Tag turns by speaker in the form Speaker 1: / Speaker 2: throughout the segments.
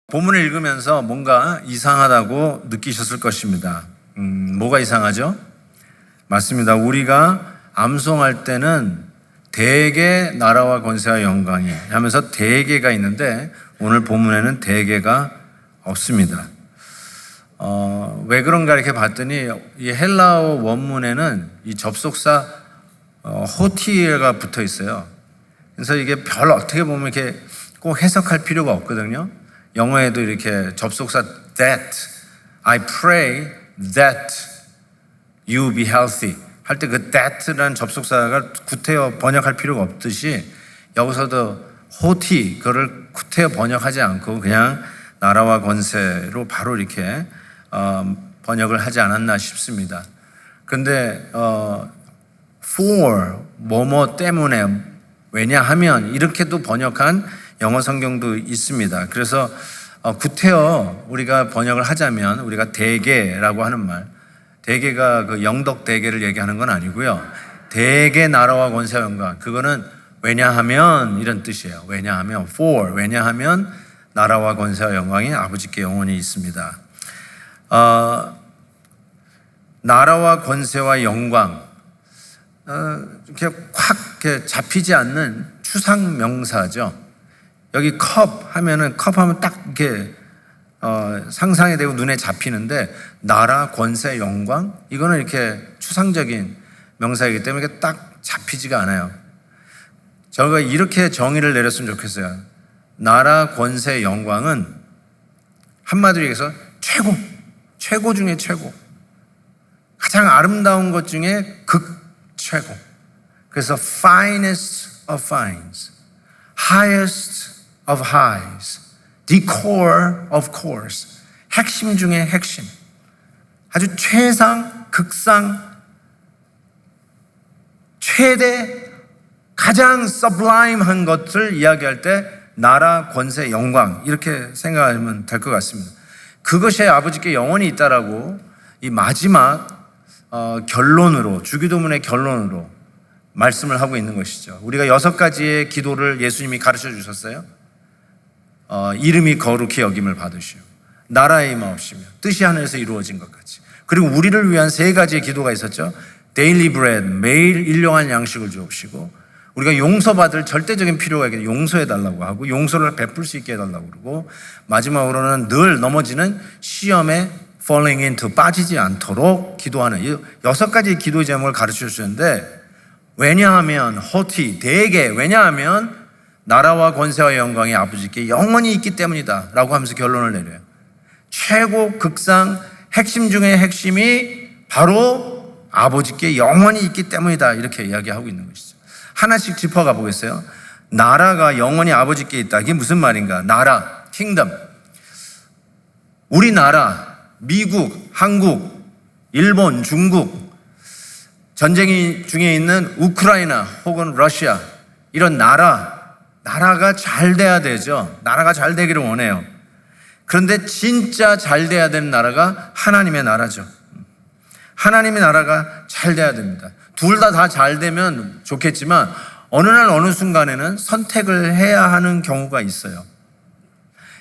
Speaker 1: 본문을 읽으면서 뭔가 이상하다고 느끼셨을 것입니다. 뭐가 이상하죠? 맞습니다. 우리가 암송할 때는 대개 나라와 권세와 영광이 하면서 대개가 있는데 오늘 본문에는 대개가 없습니다. 왜 그런가 이렇게 봤더니 이 헬라어 원문에는 이 접속사 호티가 붙어 있어요. 그래서 이게 별 어떻게 보면 이렇게 꼭 해석할 필요가 없거든요. 영어에도 이렇게 접속사 that, I pray that you be healthy 할 때 그 that라는 접속사가 구태여 번역할 필요가 없듯이 여기서도 호티 그거를 구태여 번역하지 않고 그냥 나라와 권세로 바로 이렇게 번역을 하지 않았나 싶습니다. 그런데 for 뭐뭐 때문에 왜냐하면 이렇게도 번역한 영어 성경도 있습니다. 그래서 구태여 우리가 번역을 하자면 우리가 대개라고 하는 말, 대개가 그 영덕 대개를 얘기하는 건 아니고요. 대개 나라와 권세와 영광, 그거는 왜냐하면 이런 뜻이에요. 왜냐하면 for, 왜냐하면 나라와 권세와 영광이 아버지께 영원히 있습니다. 나라와 권세와 영광, 이렇게 확 이렇게 잡히지 않는 추상 명사죠. 여기 컵 하면은 컵 하면 딱 이렇게 상상이 되고 눈에 잡히는데 나라, 권세, 영광 이거는 이렇게 추상적인 명사이기 때문에 이게 딱 잡히지가 않아요. 저가 이렇게 정의를 내렸으면 좋겠어요. 나라, 권세, 영광은 한마디로 얘기해서 최고 중에 최고, 가장 아름다운 것 중에 최고. 그래서 finest of fines, highest of highs, the core of cores, 핵심 중에 핵심, 아주 최상, 극상, 최대, 가장 sublime한 것을 이야기할 때 나라, 권세, 영광 이렇게 생각하면 될 것 같습니다. 그것이 아버지께 영원히 있다라고 이 마지막 결론으로, 주기도문의 결론으로 말씀을 하고 있는 것이죠. 우리가 6가지의 기도를 예수님이 가르쳐 주셨어요. 이름이 거룩히 여김을 받으시오, 나라의 임하옵시며 뜻이 하늘에서 이루어진 것 같이. 그리고 우리를 위한 3가지의 기도가 있었죠. 데일리 브레드, 매일 일용할 양식을 주옵시고, 우리가 용서받을 절대적인 필요가 있기 때문에 용서해달라고 하고 용서를 베풀 수 있게 해달라고 그러고, 마지막으로는 늘 넘어지는 시험에 falling into 빠지지 않도록 기도하는 이 6가지의 기도의 제목을 가르쳐 주셨는데, 왜냐하면 호티, 대개, 왜냐하면 나라와 권세와 영광이 아버지께 영원히 있기 때문이다 라고 하면서 결론을 내려요. 최고, 극상, 핵심 중에 핵심이 바로 아버지께 영원히 있기 때문이다 이렇게 이야기하고 있는 것이죠. 하나씩 짚어가 보겠어요. 나라가 영원히 아버지께 있다. 이게 무슨 말인가? 나라, 킹덤. 우리나라, 미국, 한국, 일본, 중국, 전쟁 중에 있는 우크라이나 혹은 러시아, 이런 나라가 잘 돼야 되죠. 나라가 잘 되기를 원해요. 그런데 진짜 잘 돼야 되는 나라가 하나님의 나라죠. 하나님의 나라가 잘 돼야 됩니다. 둘 다 잘 되면 좋겠지만 어느 날 어느 순간에는 선택을 해야 하는 경우가 있어요.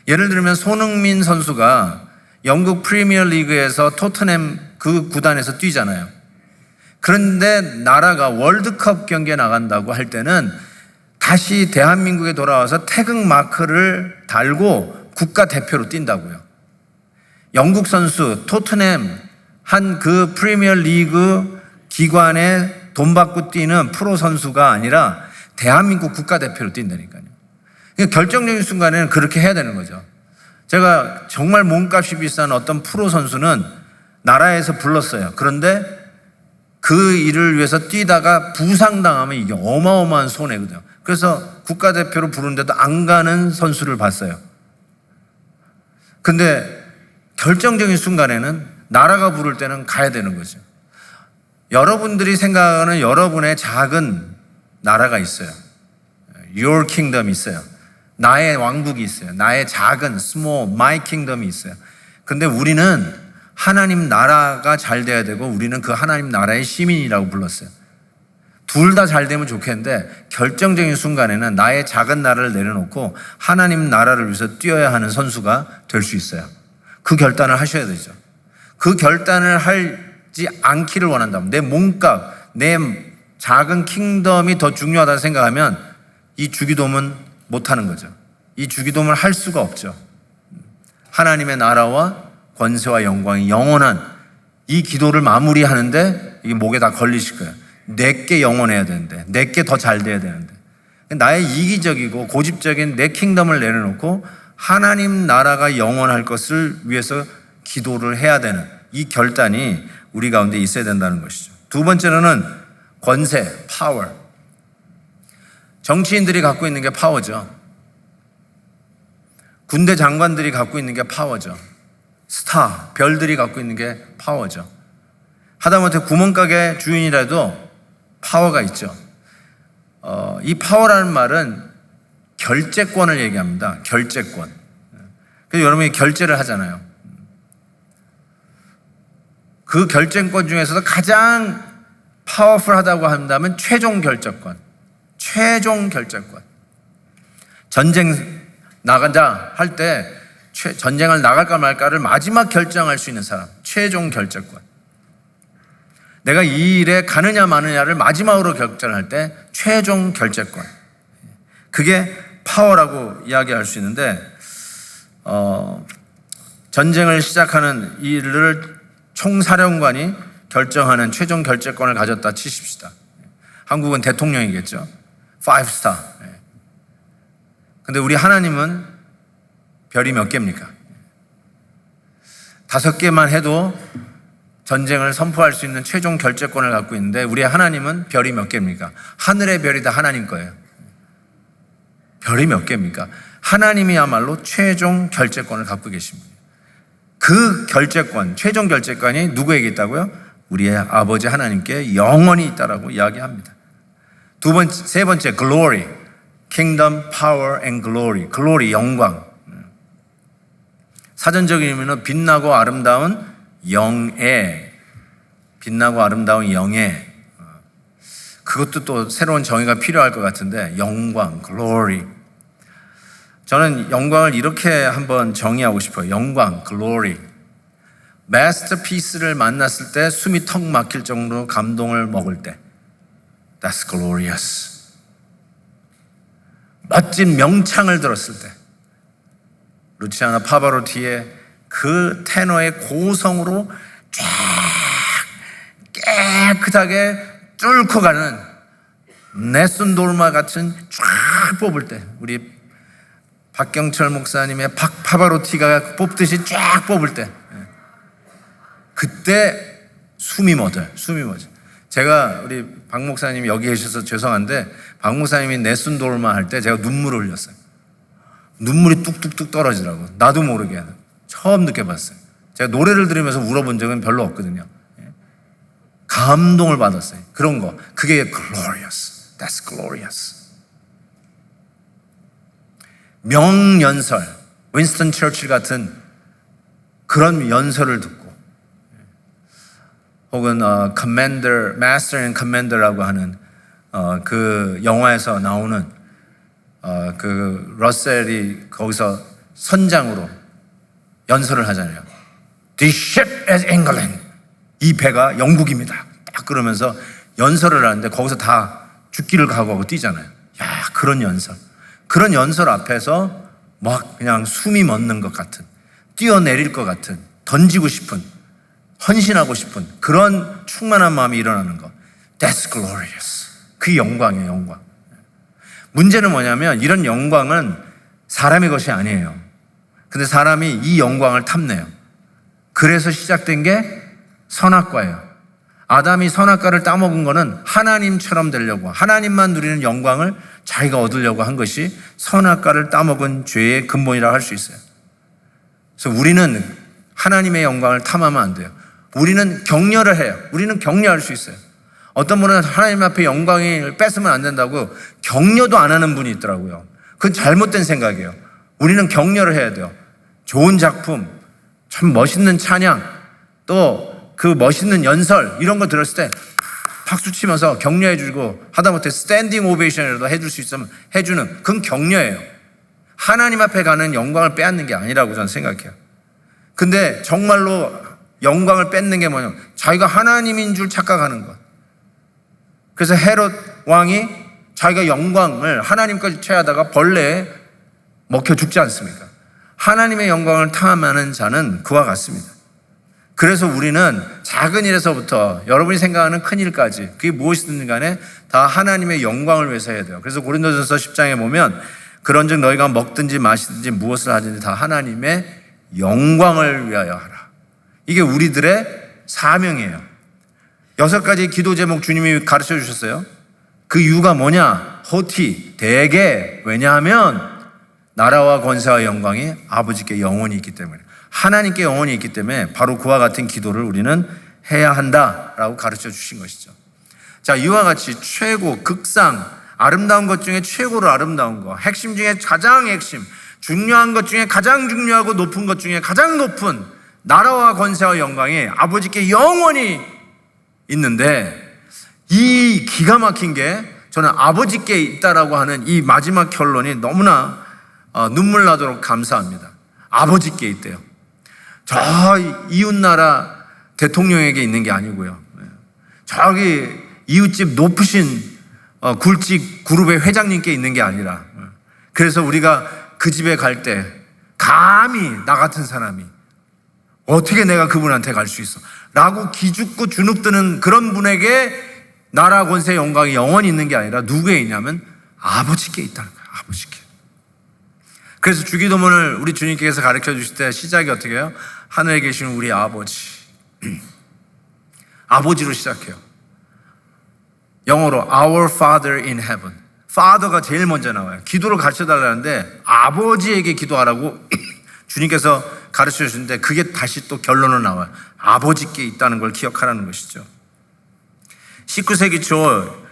Speaker 1: 예를 들면 손흥민 선수가 영국 프리미어 리그에서 토트넘 그 구단에서 뛰잖아요. 그런데 나라가 월드컵 경기에 나간다고 할 때는 다시 대한민국에 돌아와서 태극 마크를 달고 국가대표로 뛴다고요. 영국 선수 토트넘 한 그 프리미어 리그 기관에 돈 받고 뛰는 프로 선수가 아니라 대한민국 국가대표로 뛴다니까요. 그러니까 결정적인 순간에는 그렇게 해야 되는 거죠. 제가 정말 몸값이 비싼 어떤 프로 선수는 나라에서 불렀어요. 그런데 그 일을 위해서 뛰다가 부상당하면 이게 어마어마한 손해거든요. 그래서 국가대표로 부르는데도 안 가는 선수를 봤어요. 근데 결정적인 순간에는 나라가 부를 때는 가야 되는 거죠. 여러분들이 생각하는 여러분의 작은 나라가 있어요. Your kingdom이 있어요. 나의 왕국이 있어요. 나의 작은 small, my kingdom이 있어요. 근데 우리는 하나님 나라가 잘 돼야 되고 우리는 그 하나님 나라의 시민이라고 불렀어요. 둘 다 잘 되면 좋겠는데 결정적인 순간에는 나의 작은 나라를 내려놓고 하나님 나라를 위해서 뛰어야 하는 선수가 될 수 있어요. 그 결단을 하셔야 되죠. 그 결단을 하지 않기를 원한다면, 내 몸값, 내 작은 킹덤이 더 중요하다고 생각하면 이 주기도문 못하는 거죠. 이 주기도문을 할 수가 없죠. 하나님의 나라와 권세와 영광이 영원한 이 기도를 마무리하는데 이게 목에 다 걸리실 거예요. 내게 영원해야 되는데, 내게 더 잘 돼야 되는데, 나의 이기적이고 고집적인 내 킹덤을 내려놓고 하나님 나라가 영원할 것을 위해서 기도를 해야 되는 이 결단이 우리 가운데 있어야 된다는 것이죠. 두 번째로는 권세, 파워. 정치인들이 갖고 있는 게 파워죠. 군대 장관들이 갖고 있는 게 파워죠. 스타, 별들이 갖고 있는 게 파워죠. 하다못해 구멍가게 주인이라도 파워가 있죠. 이 파워라는 말은 결재권을 얘기합니다. 결재권. 그래서 여러분이 결제를 하잖아요. 그 결재권 중에서도 가장 파워풀하다고 한다면 최종 결정권. 최종 결정권. 전쟁 나간다 할 때 전쟁을 나갈까 말까를 마지막 결정할 수 있는 사람. 최종 결정권. 내가 이 일에 가느냐 마느냐를 마지막으로 결정할 때 최종 결재권. 그게 파워라고 이야기할 수 있는데, 전쟁을 시작하는 일을 총사령관이 결정하는 최종 결재권을 가졌다 치십시다. 한국은 대통령이겠죠. 5스타. 근데 우리 하나님은 별이 몇 개입니까? 5개만 해도 전쟁을 선포할 수 있는 최종 결재권을 갖고 있는데, 우리 하나님은 별이 몇 개입니까? 하늘의 별이 다 하나님 거예요. 별이 몇 개입니까? 하나님이야말로 최종 결재권을 갖고 계십니다. 그 결재권, 최종 결재권이 누구에게 있다고요? 우리의 아버지 하나님께 영원히 있다라고 이야기합니다. 세 번째, glory. kingdom, power and glory. glory, 영광. 사전적인 의미는 빛나고 아름다운 영예, 빛나고 아름다운 영예. 그것도 또 새로운 정의가 필요할 것 같은데, 영광, glory. 저는 영광을 이렇게 한번 정의하고 싶어요. 영광, glory. 마스터피스를 만났을 때 숨이 턱 막힐 정도로 감동을 먹을 때, that's glorious. 멋진 명창을 들었을 때, 루치아나 파바로티의 그 테너의 고성으로 쫙 깨끗하게 뚫고 가는 네슨 돌마 같은 쫙 뽑을 때, 우리 박경철 목사님의 파바로티가 뽑듯이 쫙 뽑을 때, 그때 숨이 멎어요. 제가 우리 박 목사님이 여기 계셔서 죄송한데, 박 목사님이 네슨 돌마 할 때 제가 눈물을 흘렸어요. 눈물이 뚝뚝뚝 떨어지더라고요. 나도 모르게 처음 느껴봤어요. 제가 노래를 들으면서 울어본 적은 별로 없거든요. 감동을 받았어요. 그런 거. 그게 glorious. That's glorious. 명연설, 윈스턴 처칠 같은 그런 연설을 듣고, 혹은 Commander, Master and Commander라고 하는 그 영화에서 나오는 그 러셀이 거기서 선장으로 연설을 하잖아요. This ship is England. 이 배가 영국입니다. 딱 그러면서 연설을 하는데 거기서 다 죽기를 각오하고 뛰잖아요. 야, 그런 연설 앞에서 막 그냥 숨이 멎는 것 같은, 뛰어내릴 것 같은, 던지고 싶은, 헌신하고 싶은 그런 충만한 마음이 일어나는 것. That's glorious. 그게 영광이에요, 영광. 문제는 뭐냐면 이런 영광은 사람의 것이 아니에요. 근데 사람이 이 영광을 탐내요. 그래서 시작된 게 선악과예요. 아담이 선악과를 따먹은 거는 하나님처럼 되려고, 하나님만 누리는 영광을 자기가 얻으려고 한 것이 선악과를 따먹은 죄의 근본이라고 할 수 있어요. 그래서 우리는 하나님의 영광을 탐하면 안 돼요. 우리는 격려를 해요. 우리는 격려할 수 있어요. 어떤 분은 하나님 앞에 영광을 뺏으면 안 된다고 격려도 안 하는 분이 있더라고요. 그건 잘못된 생각이에요. 우리는 격려를 해야 돼요. 좋은 작품, 참 멋있는 찬양, 또 그 멋있는 연설, 이런 거 들었을 때 박수 치면서 격려해주고 하다못해 스탠딩 오베이션이라도 해줄 수 있으면 해주는, 그건 격려예요. 하나님 앞에 가는 영광을 빼앗는 게 아니라고 저는 생각해요. 근데 정말로 영광을 뺏는 게 뭐냐면 자기가 하나님인 줄 착각하는 것. 그래서 헤롯 왕이 자기가 영광을 하나님까지 취하다가 벌레에 먹혀 죽지 않습니까? 하나님의 영광을 탐하는 자는 그와 같습니다. 그래서 우리는 작은 일에서부터 여러분이 생각하는 큰 일까지, 그게 무엇이든 간에 다 하나님의 영광을 위해서 해야 돼요. 그래서 고린도전서 10장에 보면 그런즉 너희가 먹든지 마시든지 무엇을 하든지 다 하나님의 영광을 위하여 하라. 이게 우리들의 사명이에요. 6가지 기도 제목 주님이 가르쳐 주셨어요. 그 이유가 뭐냐? 호티, 대개. 왜냐하면 나라와 권세와 영광이 아버지께 영원히 있기 때문에, 하나님께 영원히 있기 때문에 바로 그와 같은 기도를 우리는 해야 한다라고 가르쳐 주신 것이죠. 자, 이와 같이 최고, 극상, 아름다운 것 중에 최고로 아름다운 것, 핵심 중에 가장 핵심, 중요한 것 중에 가장 중요하고 높은 것 중에 가장 높은 나라와 권세와 영광이 아버지께 영원히 있는데, 이 기가 막힌 게 저는 아버지께 있다라고 하는 이 마지막 결론이 너무나 눈물 나도록 감사합니다. 아버지께 있대요. 저 이웃나라 대통령에게 있는 게 아니고요. 저기 이웃집 높으신 굴집 그룹의 회장님께 있는 게 아니라, 그래서 우리가 그 집에 갈 때 감히 나 같은 사람이 어떻게 내가 그분한테 갈 수 있어? 라고 기죽고 주눅드는 그런 분에게 나라 권세 영광이 영원히 있는 게 아니라 누구에 있냐면 아버지께 있다는 거예요. 아버지께. 그래서 주기도문을 우리 주님께서 가르쳐 주실 때 시작이 어떻게 해요? 하늘에 계신 우리 아버지. 아버지로 시작해요. 영어로 Our Father in Heaven. Father가 제일 먼저 나와요. 기도를 가르쳐 달라는데 아버지에게 기도하라고 주님께서 가르쳐 주시는데 그게 다시 또 결론으로 나와요. 아버지께 있다는 걸 기억하라는 것이죠. 19세기 초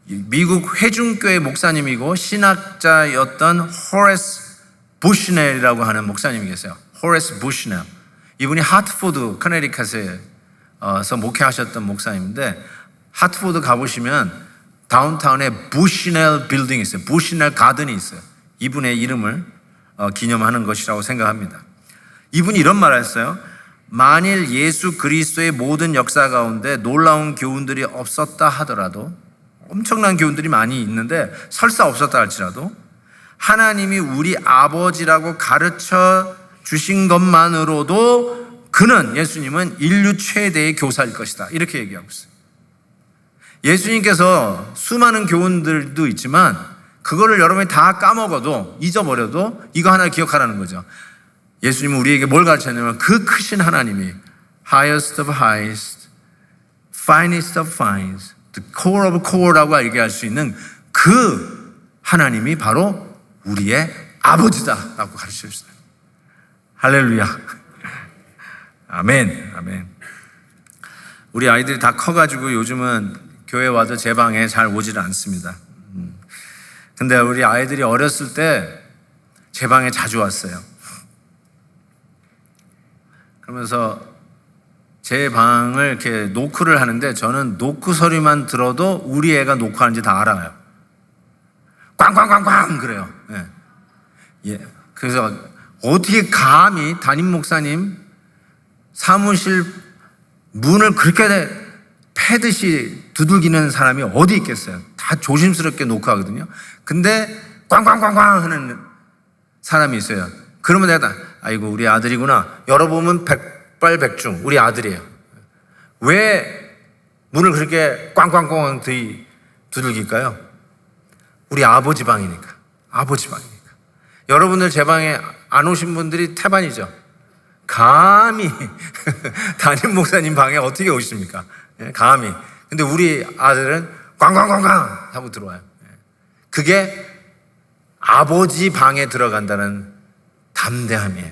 Speaker 1: 미국 회중교회 목사님이고 신학자였던 호레스 부시넬이라고 하는 목사님이 계세요. 호레스 부시넬. 이분이 하트포드 커네리컷에서 목회하셨던 목사님인데, 하트포드 가보시면 다운타운에 부시넬 빌딩이 있어요. 부시넬 가든이 있어요. 이분의 이름을 기념하는 것이라고 생각합니다. 이분이 이런 말을 했어요. 만일 예수 그리스도의 모든 역사 가운데 놀라운 교훈들이 없었다 하더라도, 엄청난 교훈들이 많이 있는데 설사 없었다 할지라도 하나님이 우리 아버지라고 가르쳐 주신 것만으로도 그는, 예수님은 인류 최대의 교사일 것이다. 이렇게 얘기하고 있어요. 예수님께서 수많은 교훈들도 있지만 그거를 여러분이 다 까먹어도, 잊어버려도 이거 하나 기억하라는 거죠. 예수님은 우리에게 뭘 가르쳤냐면 그 크신 하나님이 highest of highest, finest of finest, the core of core라고 얘기할 수 있는 그 하나님이 바로 우리의 아버지다라고 가르쳐 주셨어요. 할렐루야. 아멘. 아멘. 우리 아이들이 다 커가지고 요즘은 교회 와도 제 방에 잘 오지를 않습니다. 근데 우리 아이들이 어렸을 때 제 방에 자주 왔어요. 그러면서 제 방을 이렇게 노크를 하는데 저는 노크 소리만 들어도 우리 애가 노크하는지 다 알아요. 꽝꽝꽝꽝 그래요. 예. 예. 그래서 어떻게 감히 담임 목사님 사무실 문을 그렇게 패듯이 두들기는 사람이 어디 있겠어요? 다 조심스럽게 노크하거든요. 근데 꽝꽝꽝꽝 하는 사람이 있어요. 그러면 내가 아이고 우리 아들이구나. 열어보면 백발백중 우리 아들이에요. 왜 문을 그렇게 꽝꽝꽝 두들길까요? 우리 아버지 방이니까. 아버지 방이니까. 여러분들 제 방에 안 오신 분들이 태반이죠. 감히 담임 목사님 방에 어떻게 오십니까? 감히. 근데 우리 아들은 꽝꽝꽝꽝 하고 들어와요. 그게 아버지 방에 들어간다는 담대함이에요.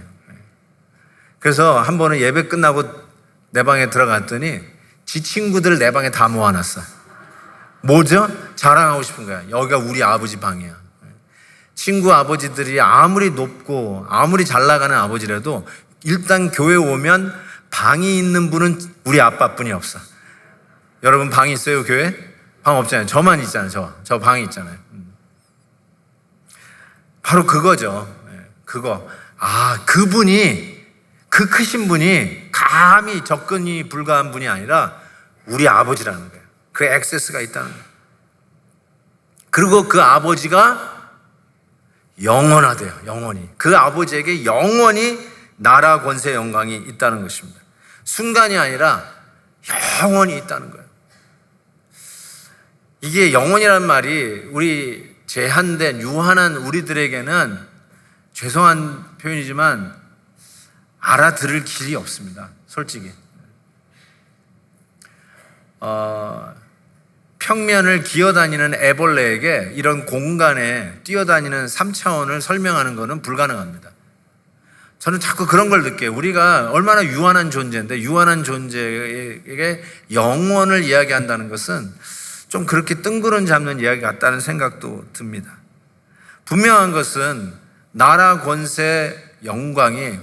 Speaker 1: 그래서 한 번은 예배 끝나고 내 방에 들어갔더니 지 친구들 내 방에 다 모아놨어. 뭐죠? 자랑하고 싶은 거야. 여기가 우리 아버지 방이야. 친구 아버지들이 아무리 높고 아무리 잘 나가는 아버지라도 일단 교회 오면 방이 있는 분은 우리 아빠뿐이 없어. 여러분 방이 있어요, 교회? 방 없잖아요. 저만 있잖아요. 저 방이 있잖아요. 바로 그거죠. 그거. 그분이, 그 크신 분이 감히 접근이 불가한 분이 아니라 우리 아버지라는 거예요. 그 액세스가 있다는 거예요. 그리고 그 아버지가 영원하대요. 영원히. 그 아버지에게 영원히 나라, 권세, 영광이 있다는 것입니다. 순간이 아니라 영원히 있다는 거예요. 이게 영원이라는 말이 우리 제한된 유한한 우리들에게는 죄송한 표현이지만 알아들을 길이 없습니다. 솔직히. 평면을 기어다니는 애벌레에게 이런 공간에 뛰어다니는 3차원을 설명하는 것은 불가능합니다. 저는 자꾸 그런 걸 느껴요. 우리가 얼마나 유한한 존재인데 유한한 존재에게 영원을 이야기한다는 것은 좀 그렇게 뜬구름 잡는 이야기 같다는 생각도 듭니다. 분명한 것은 나라, 권세, 영광이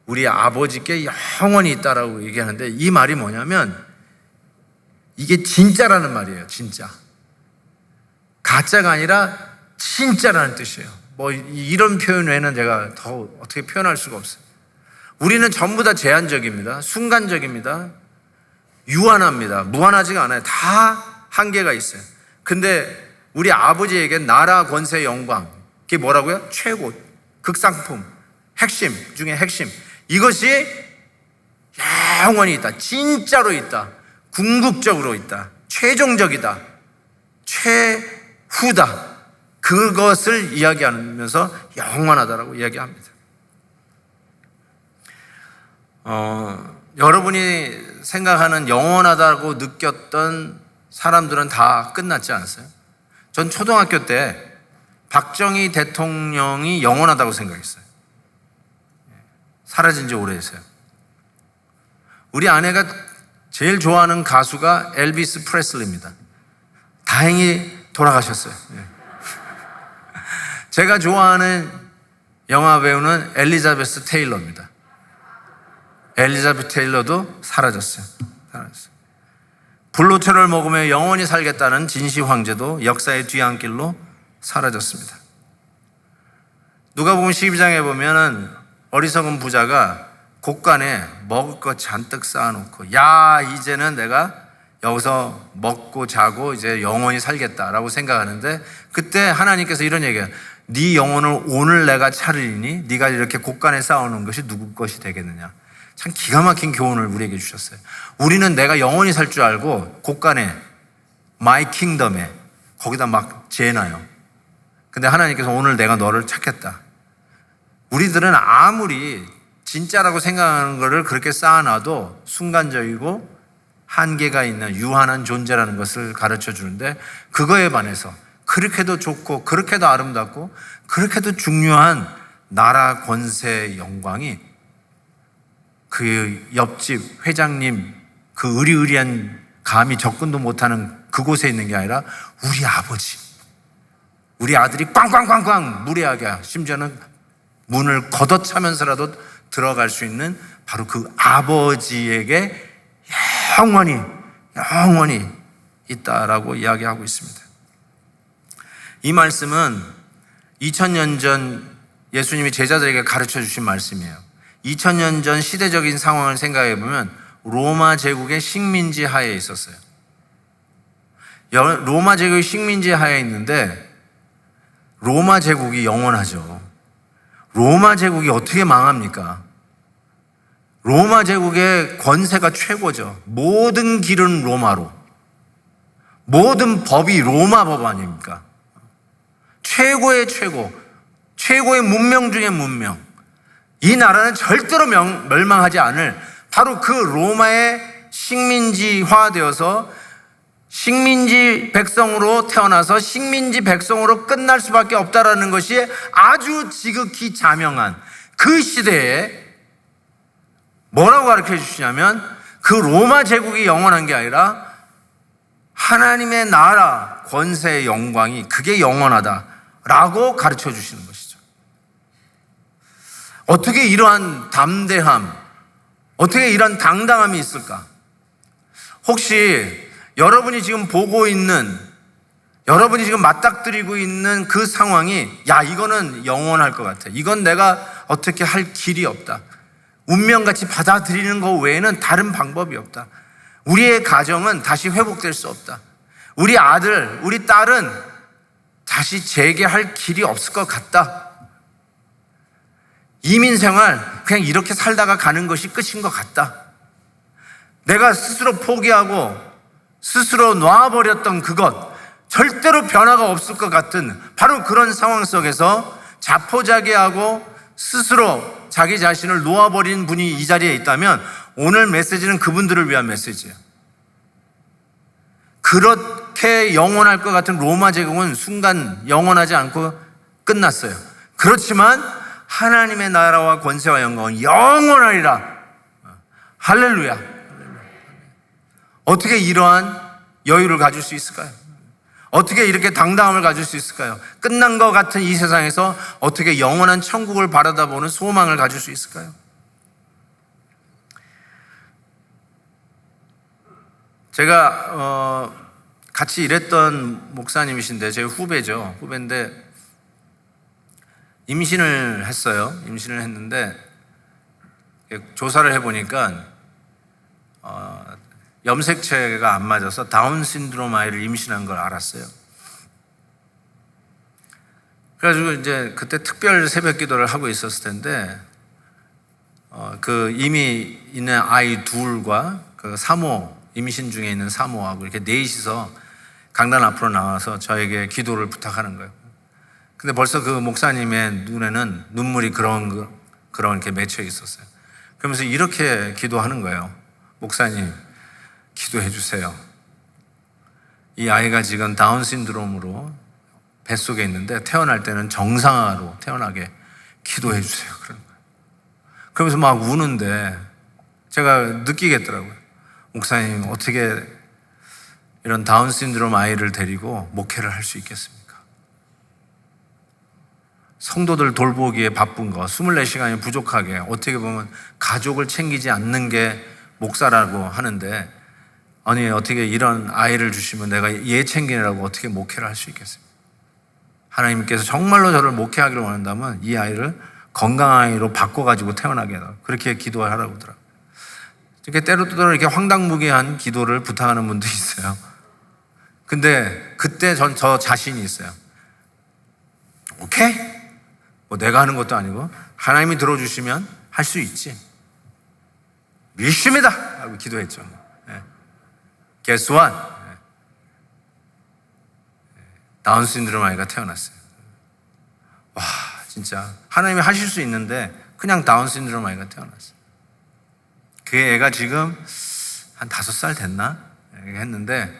Speaker 1: 우리 아버지께 영원히 있다라고 얘기하는데 이 말이 뭐냐면 이게 진짜라는 말이에요. 진짜. 가짜가 아니라 진짜라는 뜻이에요. 뭐 이런 표현 외에는 제가 더 어떻게 표현할 수가 없어요. 우리는 전부 다 제한적입니다. 순간적입니다. 유한합니다. 무한하지가 않아요. 다 한계가 있어요. 근데 우리 아버지에게 나라, 권세, 영광, 그게 뭐라고요? 최고, 극상품, 핵심 중에 핵심. 이것이 영원히 있다. 진짜로 있다. 궁극적으로 있다. 최종적이다. 최후다. 그것을 이야기하면서 영원하다라고 이야기합니다. 여러분이 생각하는 영원하다고 느꼈던 사람들은 다 끝났지 않았어요? 전 초등학교 때 박정희 대통령이 영원하다고 생각했어요. 사라진 지 오래됐어요. 우리 아내가 제일 좋아하는 가수가 엘비스 프레슬리입니다. 다행히 돌아가셨어요. 제가 좋아하는 영화 배우는 엘리자베스 테일러입니다. 엘리자베스 테일러도 사라졌어요. 불로초를 먹으며 영원히 살겠다는 진시 황제도 역사의 뒤안길로 사라졌습니다. 누가복음 12장에 보면은 어리석은 부자가 곳간에 먹을 것 잔뜩 쌓아놓고 야 이제는 내가 여기서 먹고 자고 이제 영원히 살겠다라고 생각하는데 그때 하나님께서 이런 얘기해요. 네 영혼을 오늘 내가 차리니 네가 이렇게 곳간에 쌓아놓은 것이 누구 것이 되겠느냐. 참 기가 막힌 교훈을 우리에게 주셨어요. 우리는 내가 영원히 살 줄 알고 곳간에 마이 킹덤에 거기다 막 재놔요. 근데 하나님께서 오늘 내가 너를 찾겠다. 우리들은 아무리 진짜라고 생각하는 것을 그렇게 쌓아놔도 순간적이고 한계가 있는 유한한 존재라는 것을 가르쳐 주는데 그거에 반해서 그렇게도 좋고 그렇게도 아름답고 그렇게도 중요한 나라, 권세, 영광이 그 옆집 회장님 그 의리의리한 감히 접근도 못하는 그곳에 있는 게 아니라 우리 아버지, 우리 아들이 꽝꽝꽝꽝 무례하게 심지어는 문을 걷어차면서라도 들어갈 수 있는 바로 그 아버지에게 영원히 있다라고 이야기하고 있습니다. 이 말씀은 2000년 전 예수님이 제자들에게 가르쳐 주신 말씀이에요. 2000년 전 시대적인 상황을 생각해 보면 로마 제국의 식민지 하에 있었어요. 로마 제국의 식민지 하에 있는데 로마 제국이 영원하죠. 로마 제국이 어떻게 망합니까? 로마 제국의 권세가 최고죠. 모든 길은 로마로. 모든 법이 로마 법 아닙니까? 최고의 최고. 최고의 문명 중의 문명. 이 나라는 절대로 멸망하지 않을 바로 그 로마의 식민지화되어서 식민지 백성으로 태어나서 식민지 백성으로 끝날 수밖에 없다라는 것이 아주 지극히 자명한 그 시대에 뭐라고 가르쳐 주시냐면 그 로마 제국이 영원한 게 아니라 하나님의 나라, 권세의 영광이 그게 영원하다라고 가르쳐 주시는 것이죠. 어떻게 이러한 담대함, 어떻게 이런 당당함이 있을까? 혹시 여러분이 지금 보고 있는, 여러분이 지금 맞닥뜨리고 있는 그 상황이 야, 이거는 영원할 것 같아, 이건 내가 어떻게 할 길이 없다, 운명같이 받아들이는 것 외에는 다른 방법이 없다, 우리의 가정은 다시 회복될 수 없다, 우리 아들, 우리 딸은 다시 재개할 길이 없을 것 같다, 이민 생활 그냥 이렇게 살다가 가는 것이 끝인 것 같다, 내가 스스로 포기하고 스스로 놔버렸던 그것 절대로 변화가 없을 것 같은 바로 그런 상황 속에서 자포자기하고 스스로 자기 자신을 놓아버린 분이 이 자리에 있다면 오늘 메시지는 그분들을 위한 메시지예요. 그렇게 영원할 것 같은 로마 제국은 순간 영원하지 않고 끝났어요. 그렇지만 하나님의 나라와 권세와 영광은 영원하리라. 할렐루야. 어떻게 이러한 여유를 가질 수 있을까요? 어떻게 이렇게 당당함을 가질 수 있을까요? 끝난 것 같은 이 세상에서 어떻게 영원한 천국을 바라다보는 소망을 가질 수 있을까요? 제가 같이 일했던 목사님이신데 제 후배죠. 후배인데 임신을 했어요. 임신을 했는데 조사를 해보니까 염색체가 안 맞아서 다운 신드롬 아이를 임신한 걸 알았어요. 그래가지고 이제 그때 특별 새벽 기도를 하고 있었을 텐데 그 이미 있는 아이 둘과 그 사모, 임신 중에 있는 사모하고 이렇게 넷이서 강단 앞으로 나와서 저에게 기도를 부탁하는 거예요. 근데 벌써 그 목사님의 눈에는 눈물이 그런 이렇게 맺혀 있었어요. 그러면서 이렇게 기도하는 거예요. 목사님, 기도해 주세요. 이 아이가 지금 다운 신드롬으로 뱃속에 있는데 태어날 때는 정상화로 태어나게 기도해 주세요. 그런 거예요. 그러면서 막 우는데 제가 느끼겠더라고요. 목사님, 어떻게 이런 다운 신드롬 아이를 데리고 목회를 할 수 있겠습니까? 성도들 돌보기에 바쁜 거 24시간이 부족하게 어떻게 보면 가족을 챙기지 않는 게 목사라고 하는데 아니 어떻게 이런 아이를 주시면 내가 얘 챙기느라고 어떻게 목회를 할 수 있겠습니까? 하나님께서 정말로 저를 목회하기를 원한다면 이 아이를 건강한 아이로 바꿔가지고 태어나게 해라. 그렇게 기도하라고 하더라고요. 이렇게 때로때로 이렇게 황당무계한 기도를 부탁하는 분도 있어요. 근데 그때 저 자신이 있어요. 오케이? 뭐 내가 하는 것도 아니고 하나님이 들어주시면 할 수 있지. 믿습니다! 하고 기도했죠. Guess what? 다운 신드롬 아이가 태어났어요. 와, 진짜 하나님이 하실 수 있는데 그냥 다운 신드롬 아이가 태어났어요. 그 애가 지금 한 5살 됐나? 했는데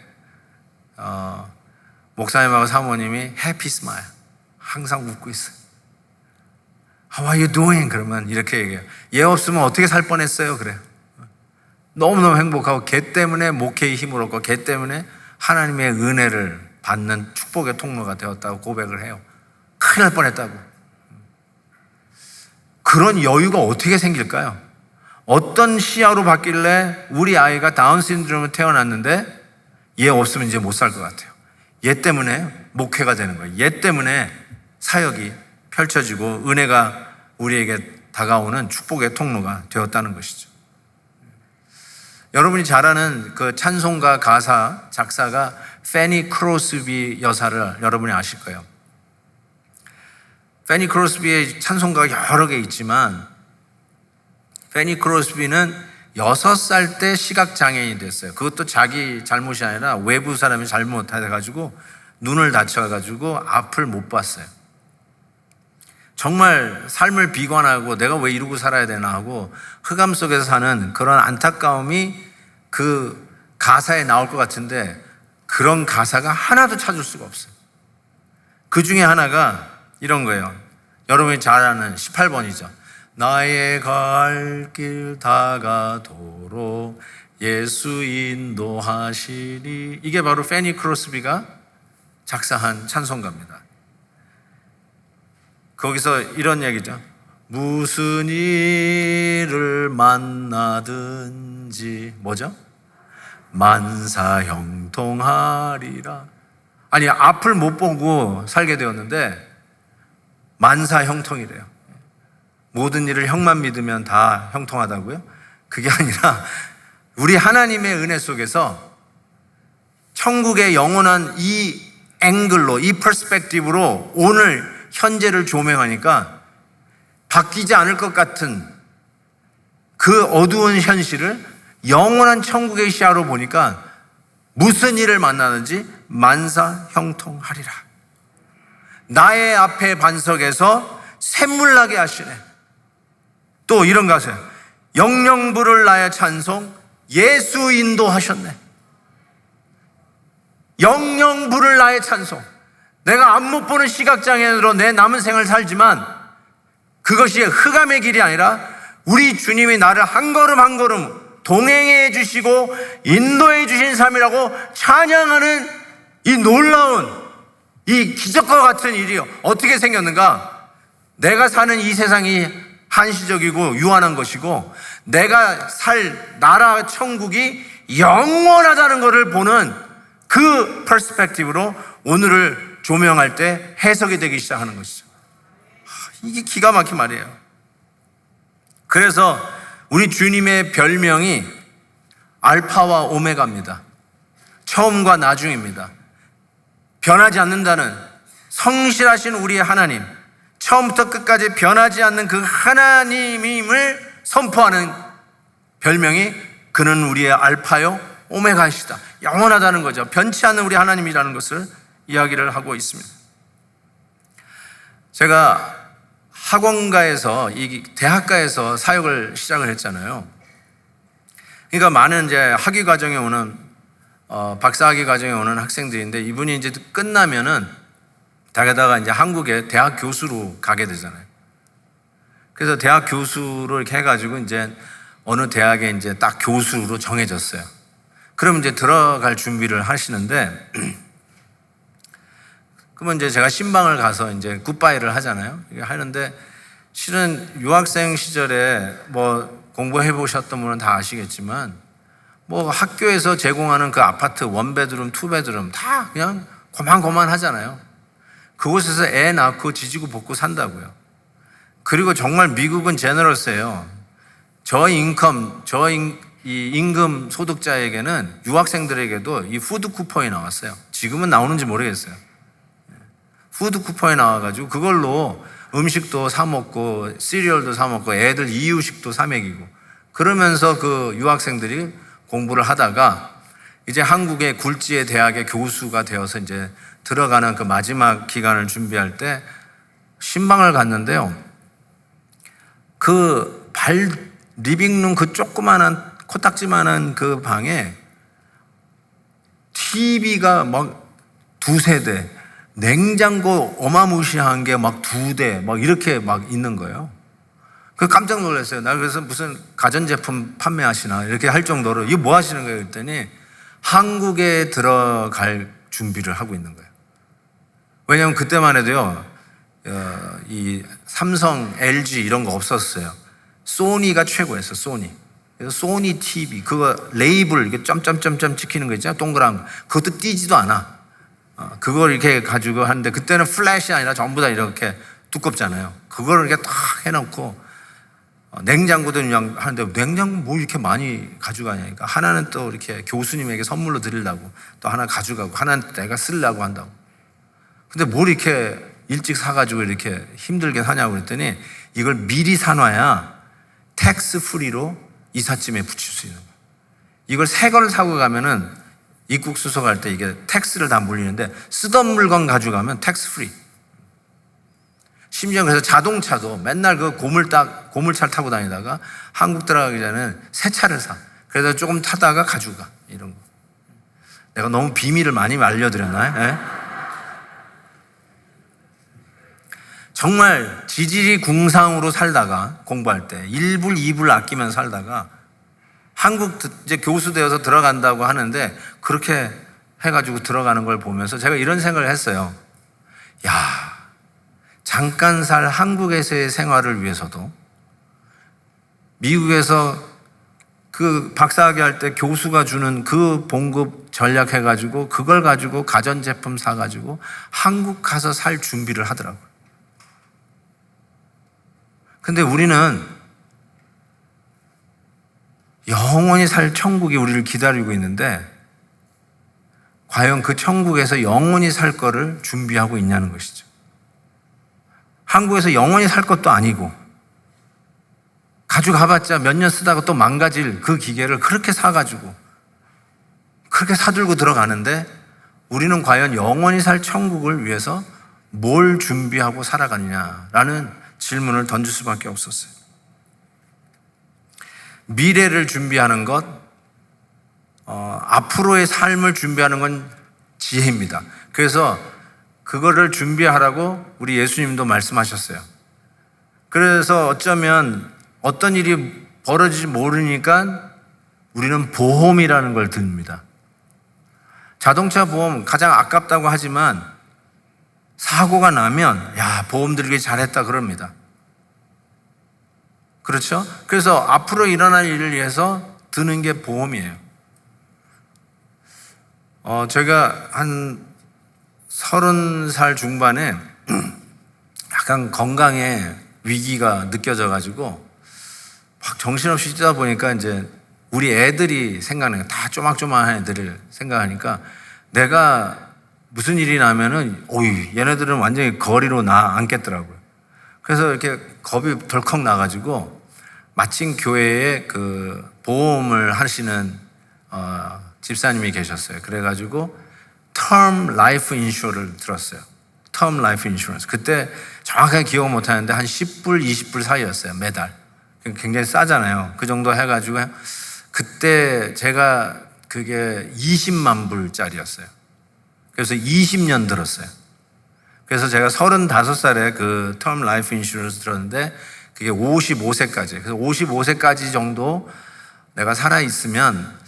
Speaker 1: 목사님하고 사모님이 해피 스마일, 항상 웃고 있어요. How are you doing? 그러면 이렇게 얘기해요. 얘 없으면 어떻게 살 뻔했어요? 그래요. 너무너무 행복하고 걔 때문에 목회의 힘을 얻고 걔 때문에 하나님의 은혜를 받는 축복의 통로가 되었다고 고백을 해요. 큰일 날 뻔했다고. 그런 여유가 어떻게 생길까요? 어떤 시야로 봤길래 우리 아이가 다운 신드롬으로 태어났는데 얘 없으면 이제 못 살 것 같아요. 얘 때문에 목회가 되는 거예요. 얘 때문에 사역이 펼쳐지고 은혜가 우리에게 다가오는 축복의 통로가 되었다는 것이죠. 여러분이 잘 아는 그 찬송가 가사 작사가 페니 크로스비 여사를 여러분이 아실 거예요. 페니 크로스비의 찬송가가 여러 개 있지만 페니 크로스비는 6살 때 시각장애인이 됐어요. 그것도 자기 잘못이 아니라 외부 사람이 잘못해가지고 눈을 다쳐가지고 앞을 못 봤어요. 정말 삶을 비관하고 내가 왜 이러고 살아야 되나 하고 흑암 속에서 사는 그런 안타까움이 그 가사에 나올 것 같은데 그런 가사가 하나도 찾을 수가 없어요. 그 중에 하나가 이런 거예요. 여러분이 잘 아는 18번이죠. 나의 갈 길 다가도록 예수 인도하시리. 이게 바로 페니 크로스비가 작사한 찬송가입니다. 거기서 이런 얘기죠. 무슨 일을 만나든지 뭐죠? 만사형통하리라. 아니, 앞을 못 보고 살게 되었는데 만사형통이래요. 모든 일을 형만 믿으면 다 형통하다고요? 그게 아니라 우리 하나님의 은혜 속에서 천국의 영원한 이 앵글로, 이 퍼스펙티브로 오늘 현재를 조명하니까 바뀌지 않을 것 같은 그 어두운 현실을 영원한 천국의 시야로 보니까 무슨 일을 만나는지 만사형통하리라. 나의 앞에 반석에서 샘물 나게 하시네. 또 이런 가사예요. 영영 부를 나의 찬송 예수 인도하셨네. 영영 부를 나의 찬송. 내가 앞 못 보는 시각장애인으로 내 남은 생을 살지만 그것이 흑암의 길이 아니라 우리 주님이 나를 한 걸음 한 걸음 동행해 주시고 인도해 주신 삶이라고 찬양하는 이 놀라운 이 기적과 같은 일이 어떻게 생겼는가? 내가 사는 이 세상이 한시적이고 유한한 것이고 내가 살 나라 천국이 영원하다는 것을 보는 그 퍼스펙티브로 오늘을 조명할 때 해석이 되기 시작하는 것이죠. 이게 기가 막힌 말이에요. 그래서 우리 주님의 별명이 알파와 오메가입니다. 처음과 나중입니다. 변하지 않는다는 성실하신 우리의 하나님, 처음부터 끝까지 변하지 않는 그 하나님임을 선포하는 별명이 그는 우리의 알파요 오메가이시다. 영원하다는 거죠. 변치 않는 우리 하나님이라는 것을 이야기를 하고 있습니다. 제가 학원가에서, 이 대학가에서 사역을 시작을 했잖아요. 그러니까 많은 이제 학위 과정에 오는 박사학위 과정에 오는 학생들인데 이분이 이제 끝나면은 다게다가 이제 한국에 대학 교수로 가게 되잖아요. 그래서 대학 교수로 이렇게 해가지고 이제 어느 대학에 이제 딱 교수로 정해졌어요. 그럼 이제 들어갈 준비를 하시는데 그러면 이제 제가 신방을 가서 이제 굿바이를 하잖아요. 이게 하는데 실은 유학생 시절에 뭐 공부해 보셨던 분은 다 아시겠지만 뭐 학교에서 제공하는 그 아파트 원베드룸, 투베드룸 다 그냥 고만고만 하잖아요. 그곳에서 애 낳고 지지고 볶고 산다고요. 그리고 정말 미국은 제너러스예요. 이 임금 소득자에게는 유학생들에게도 이 푸드 쿠폰이 나왔어요. 지금은 나오는지 모르겠어요. 푸드 쿠폰이 나와가지고 그걸로 음식도 사 먹고 시리얼도 사 먹고 애들 이유식도 사 먹이고 그러면서 그 유학생들이 공부를 하다가 이제 한국의 굴지의 대학의 교수가 되어서 이제 들어가는 그 마지막 기간을 준비할 때 신방을 갔는데요. 그 리빙룸 그 조그만한 코딱지만한 그 방에 TV가 막 두세 대, 냉장고 어마무시한 게 막 2대 막 이렇게 막 있는 거예요. 그 깜짝 놀랐어요. 나 그래서 무슨 가전제품 판매하시나 이렇게 할 정도로 이거 뭐 하시는 거예요? 그랬더니 한국에 들어갈 준비를 하고 있는 거예요. 왜냐하면 그때만 해도요, 이 삼성, LG 이런 거 없었어요. 소니가 최고였어요. 소니. 그래서 소니 TV 그거 레이블 이렇게 점점점점 찍히는 거 있잖아요. 동그란 거. 그것도 띄지도 않아. 그걸 이렇게 가지고 하는데 그때는 플래시 아니라 전부 다 이렇게 두껍잖아요. 그걸 이렇게 탁 해놓고 냉장고도 그냥 하는데 냉장고 뭐 이렇게 많이 가져가냐니까 하나는 또 이렇게 교수님에게 선물로 드리려고 또 하나 가져가고 하나는 내가 쓰려고 한다고. 근데 뭘 이렇게 일찍 사가지고 이렇게 힘들게 사냐고 그랬더니 이걸 미리 사놔야 텍스 프리로 이삿짐에 붙일 수 있는 거예요. 이걸 새 거를 사고 가면은 입국 수속할 때 이게 텍스를 다 물리는데 쓰던 물건 가져가면 텍스 프리. 심지어 그래서 자동차도 맨날 그 고물차를 타고 다니다가 한국 들어가기 전에 새 차를 사. 그래서 조금 타다가 가져가. 이런 거. 내가 너무 비밀을 많이 알려드렸나요? 네? 정말 지질이 궁상으로 살다가 공부할 때 1불, 2불 아끼면서 살다가 한국 이제 교수 되어서 들어간다고 하는데 그렇게 해가지고 들어가는 걸 보면서 제가 이런 생각을 했어요. 야, 잠깐 살 한국에서의 생활을 위해서도 미국에서 그 박사학위 할 때 교수가 주는 그 봉급 전략해가지고 그걸 가지고 가전제품 사가지고 한국 가서 살 준비를 하더라고요. 근데 우리는 영원히 살 천국이 우리를 기다리고 있는데 과연 그 천국에서 영원히 살 거를 준비하고 있냐는 것이죠. 한국에서 영원히 살 것도 아니고 가져가봤자 몇 년 쓰다가 또 망가질 그 기계를 그렇게 사가지고 그렇게 사들고 들어가는데 우리는 과연 영원히 살 천국을 위해서 뭘 준비하고 살아가느냐라는 질문을 던질 수밖에 없었어요. 미래를 준비하는 것, 앞으로의 삶을 준비하는 건 지혜입니다. 그래서 그거를 준비하라고 우리 예수님도 말씀하셨어요. 그래서 어쩌면 어떤 일이 벌어질지 모르니까 우리는 보험이라는 걸 듭니다. 자동차 보험 가장 아깝다고 하지만 사고가 나면 야, 보험 들기 잘했다 그럽니다. 그렇죠? 그래서 앞으로 일어날 일을 위해서 드는 게 보험이에요. 제가 한 30살 중반에 약간 건강에 위기가 느껴져가지고 막 정신없이 뛰다 보니까 이제 우리 애들이 생각나요. 다 쪼막쪼막한 애들을 생각하니까 내가 무슨 일이 나면은 얘네들은 완전히 거리로 앉겠더라고요. 그래서 이렇게 겁이 덜컥 나가지고 마침 교회에 그 보험을 하시는 집사님이 계셨어요. 그래가지고 term life insure를 들었어요. term life insurance. 그때 정확하게 기억 못하는데 한 10불, 20불 사이였어요. 매달. 굉장히 싸잖아요. 그 정도 해가지고 그때 제가 그게 20만 불짜리였어요. 그래서 20년 들었어요. 그래서 제가 35살에 그 term life insurance 들었는데 그게 55세까지. 그래서 55세까지 정도 내가 살아있으면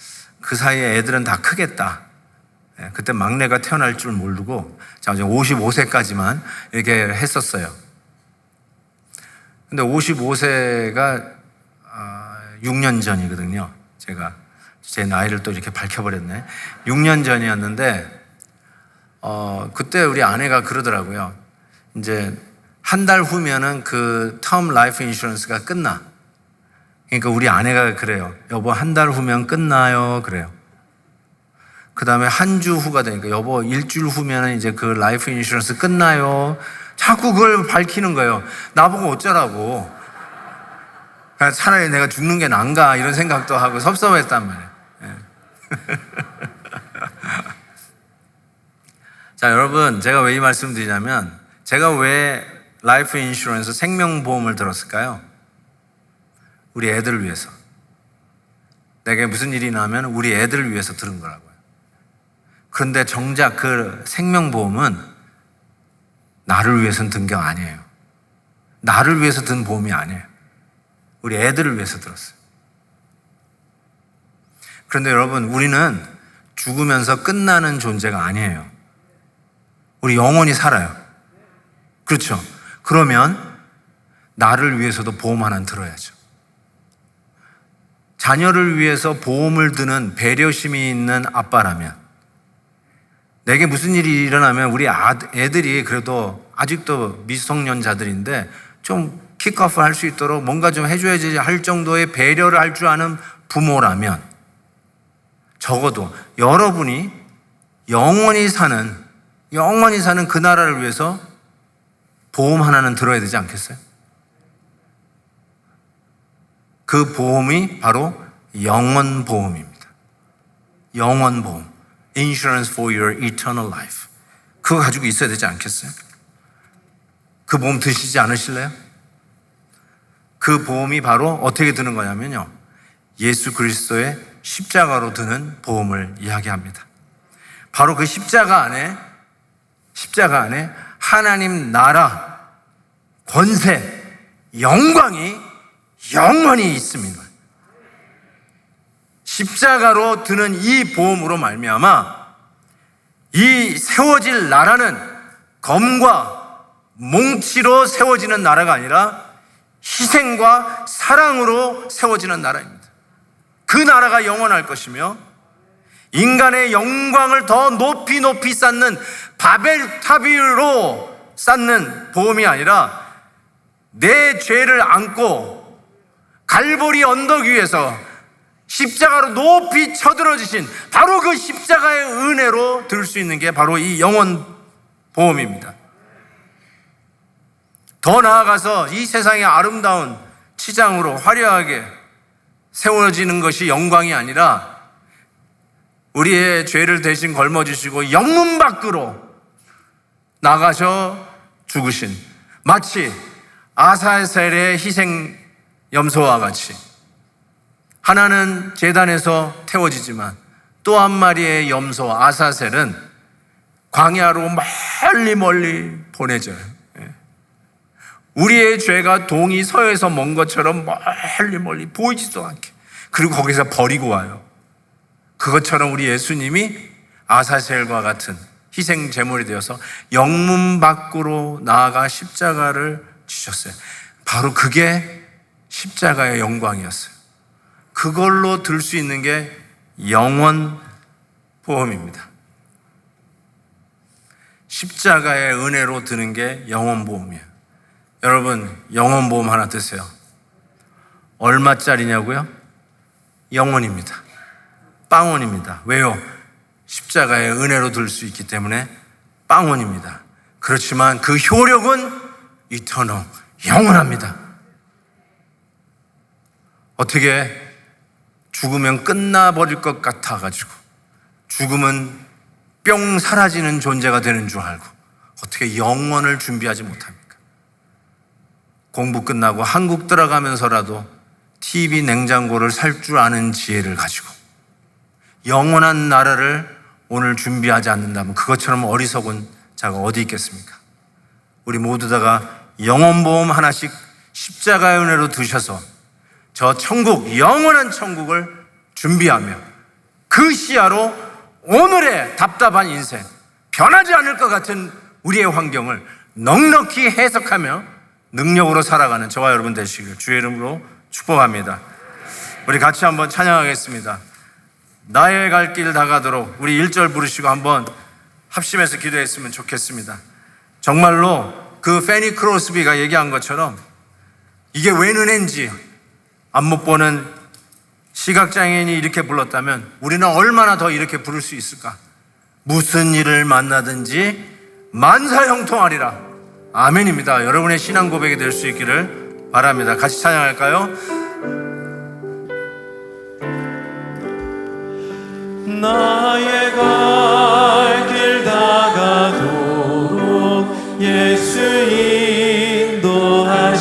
Speaker 1: 그 사이에 애들은 다 크겠다. 그때 막내가 태어날 줄 모르고 55세까지만 이렇게 했었어요. 근데 55세가 6년 전이거든요. 제가 제 나이를 또 이렇게 밝혀버렸네. 6년 전이었는데 그때 우리 아내가 그러더라고요. 이제 한 달 후면은 그 term life insurance가 끝나. 그러니까 우리 아내가 그래요. 여보, 한 달 후면 끝나요. 그래요. 그 다음에 한 주 후가 되니까 여보, 일주일 후면은 이제 그 라이프 인슈런스 끝나요. 자꾸 그걸 밝히는 거예요. 나보고 어쩌라고. 차라리 내가 죽는 게 나은가 이런 생각도 하고 섭섭했단 말이에요. 자, 여러분, 제가 왜 이 말씀 드리냐면 제가 왜 라이프 인슈런스 생명보험을 들었을까요? 우리 애들을 위해서. 내게 무슨 일이 나면 우리 애들을 위해서 들은 거라고요. 그런데 정작 그 생명보험은 나를 위해서는 든 게 아니에요. 나를 위해서 든 보험이 아니에요. 우리 애들을 위해서 들었어요. 그런데 여러분, 우리는 죽으면서 끝나는 존재가 아니에요. 우리 영원히 살아요. 그렇죠? 그러면 나를 위해서도 보험 하나는 들어야죠. 자녀를 위해서 보험을 드는 배려심이 있는 아빠라면, 내게 무슨 일이 일어나면 우리 애들이 그래도 아직도 미성년자들인데 좀 킥오프 할 수 있도록 뭔가 좀 해줘야지 할 정도의 배려를 할 줄 아는 부모라면 적어도 여러분이 영원히 사는 그 나라를 위해서 보험 하나는 들어야 되지 않겠어요? 그 보험이 바로 영원보험입니다. 영원보험. Insurance for your eternal life. 그거 가지고 있어야 되지 않겠어요? 그 보험 드시지 않으실래요? 그 보험이 바로 어떻게 드는 거냐면요, 예수 그리스도의 십자가로 드는 보험을 이야기합니다. 바로 그 십자가 안에 하나님 나라, 권세, 영광이 영원히 있습니다. 십자가로 드는 이 보험으로 말미암아 이 세워질 나라는 검과 몽치로 세워지는 나라가 아니라 희생과 사랑으로 세워지는 나라입니다. 그 나라가 영원할 것이며, 인간의 영광을 더 높이 높이 쌓는 바벨탑 위로 쌓는 보험이 아니라 내 죄를 안고 갈보리 언덕 위에서 십자가로 높이 쳐들어지신 바로 그 십자가의 은혜로 들 수 있는 게 바로 이 영원 보험입니다. 더 나아가서 이 세상의 아름다운 치장으로 화려하게 세워지는 것이 영광이 아니라 우리의 죄를 대신 걸머주시고 영문 밖으로 나가셔 죽으신, 마치 아사셀의 희생 염소와 같이 하나는 제단에서 태워지지만 또 한 마리의 염소 아사셀은 광야로 멀리 멀리 보내져요. 우리의 죄가 동이 서에서 먼 것처럼 멀리 멀리 보이지도 않게, 그리고 거기서 버리고 와요. 그것처럼 우리 예수님이 아사셀과 같은 희생 제물이 되어서 영문 밖으로 나아가 십자가를 지셨어요. 바로 그게 십자가의 영광이었어요. 그걸로 들 수 있는 게 영원 보험입니다. 십자가의 은혜로 드는 게 영원 보험이에요. 여러분, 영원 보험 하나 드세요. 얼마짜리냐고요? 영원입니다. 빵원입니다. 왜요? 십자가의 은혜로 들 수 있기 때문에 빵원입니다. 그렇지만 그 효력은 이터널, 영원합니다. 어떻게 죽으면 끝나버릴 것 같아가지고, 죽음은 뿅 사라지는 존재가 되는 줄 알고 어떻게 영원을 준비하지 못합니까? 공부 끝나고 한국 들어가면서라도 TV 냉장고를 살 줄 아는 지혜를 가지고 영원한 나라를 오늘 준비하지 않는다면 그것처럼 어리석은 자가 어디 있겠습니까? 우리 모두 다가 영원보험 하나씩 십자가의 은혜로 드셔서 저 천국, 영원한 천국을 준비하며 그 시야로 오늘의 답답한 인생, 변하지 않을 것 같은 우리의 환경을 넉넉히 해석하며 능력으로 살아가는 저와 여러분 되시길 주의 이름으로 축복합니다. 우리 같이 한번 찬양하겠습니다. 나의 갈 길 다가도록. 우리 1절 부르시고 한번 합심해서 기도했으면 좋겠습니다. 정말로 그 페니 크로스비가 얘기한 것처럼 이게 웬 은혜인지 안 못 보는 시각장애인이 이렇게 불렀다면 우리는 얼마나 더 이렇게 부를 수 있을까? 무슨 일을 만나든지 만사형통하리라. 아멘입니다. 여러분의 신앙 고백이 될 수 있기를 바랍니다. 같이 찬양할까요?
Speaker 2: 나의 갈 길 다가도록 예수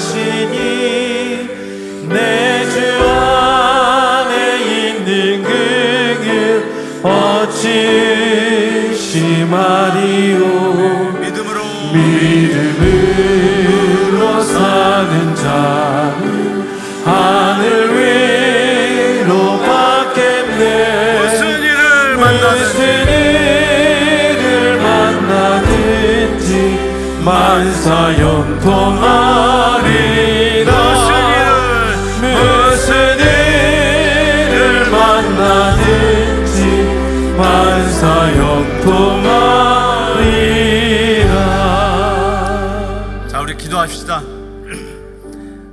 Speaker 2: 인도하시니 내 주 안에 있는 그길 어찌 의심하리요. 믿음으로 사는 자는 하늘 위로 받겠네. 무슨 일을 만나든지 만사형통하리라. 무슨 일을 만나든지 만사형통하리라.
Speaker 1: 기도합시다.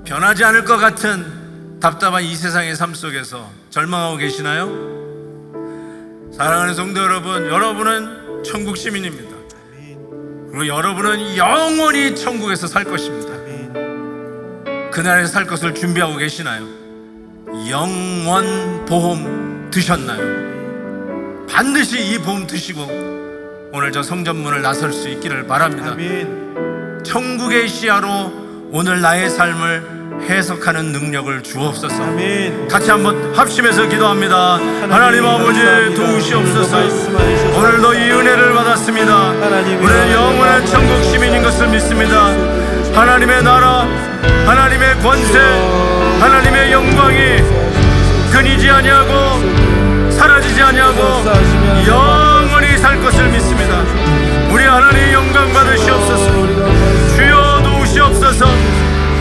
Speaker 1: 변하지 않을 것 같은 답답한 이 세상의 삶 속에서 절망하고 계시나요? 사랑하는 성도 여러분, 여러분은 천국 시민입니다. 그리고 여러분은 영원히 천국에서 살 것입니다. 그날에서 살 것을 준비하고 계시나요? 영원 보험 드셨나요? 반드시 이 보험 드시고 오늘 저 성전문을 나설 수 있기를 바랍니다. 천국의 시야로 오늘 나의 삶을 해석하는 능력을 주옵소서. 아멘. 같이 한번 합심해서 기도합니다. 하나님 아버지 도우시옵소서. 오늘도 이 은혜를 받았습니다. 우리는 영원한 천국 시민인 것을 믿습니다. 하나님의 나라, 하나님의 권세, 하나님의 영광이 끊이지 아니하고 사라지지 아니하고 영원히 살 것을 믿습니다. 우리 하나님 영광 받으시옵소서. 주여 도우시옵소서.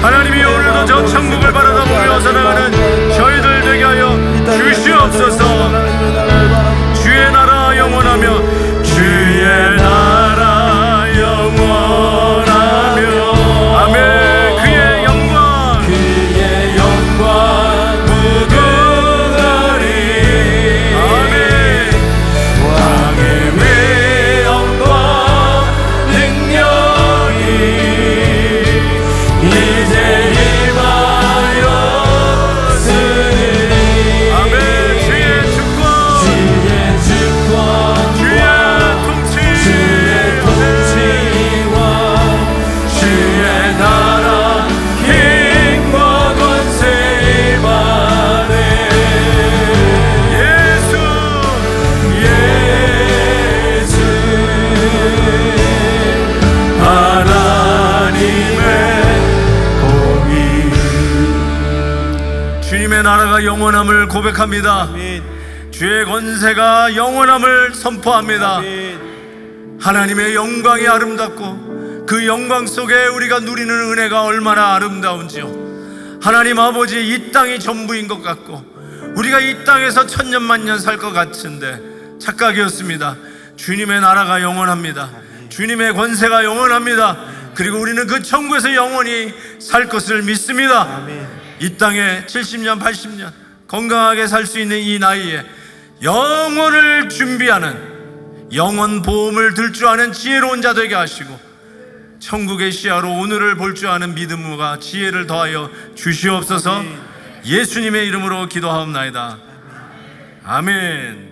Speaker 1: 하나님이 오늘도 저 천국을 바라다 보며 살아가는 저희들 되게 하여 주시옵소서. 나라가 영원함을 고백합니다.
Speaker 2: 아멘.
Speaker 1: 주의 권세가 영원함을 선포합니다.
Speaker 2: 아멘.
Speaker 1: 하나님의 영광이 아름답고 그 영광 속에 우리가 누리는 은혜가 얼마나 아름다운지요. 하나님 아버지, 이 땅이 전부인 것 같고 우리가 이 땅에서 천년만년 살 것 같은데 착각이었습니다. 주님의 나라가 영원합니다. 주님의 권세가 영원합니다. 그리고 우리는 그 천국에서 영원히 살 것을 믿습니다.
Speaker 2: 아멘.
Speaker 1: 이 땅에 70년 80년 건강하게 살 수 있는 이 나이에 영원을 준비하는, 영원 보험을 들 줄 아는 지혜로운 자 되게 하시고 천국의 시야로 오늘을 볼 줄 아는 믿음과 지혜를 더하여 주시옵소서. 예수님의 이름으로 기도하옵나이다. 아멘.